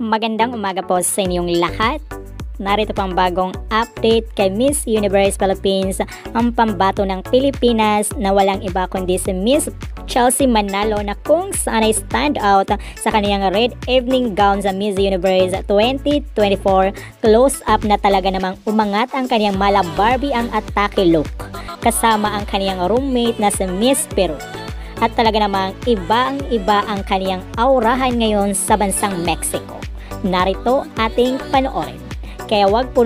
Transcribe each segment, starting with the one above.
Magandang umaga po sa inyong lahat. Narito pang bagong update kay Miss Universe Philippines, ang pambato ng Pilipinas na walang iba kundi si Miss Chelsea Manalo, na kung saan ay stand out sa kaniyang red evening gown sa Miss Universe 2024. Close up na talaga namang umangat ang kaniyang mala Barbie ang atake look, kasama ang kaniyang roommate na si Miss Peru. At talaga namang iba ang kaniyang aurahan ngayon sa bansang Mexico. Narito ating panoorin. Kaya wag po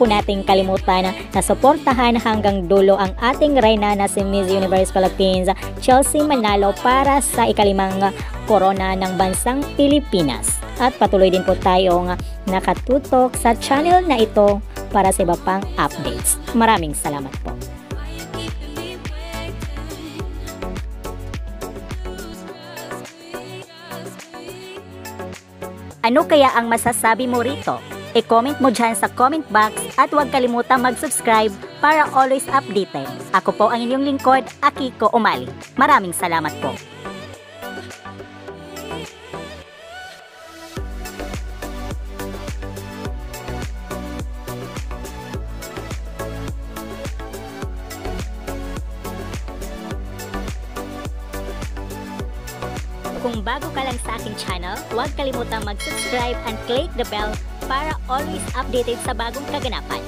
nating kalimutan na suportahan hanggang dulo ang ating reyna na si Miss Universe Philippines, Chelsea Manalo, para sa ikalimang korona ng bansang Pilipinas. At patuloy din po tayong nakatutok sa channel na ito para sa iba pang updates. Maraming salamat po. Ano kaya ang masasabi mo rito? I-comment mo dyan sa comment box at huwag kalimutang mag-subscribe para always updated. Ako po ang inyong lingkod, Akiko Umali. Maraming salamat po. Kung bago ka lang sa aking channel, huwag kalimutang mag-subscribe and click the bell para always updated sa bagong kaganapan.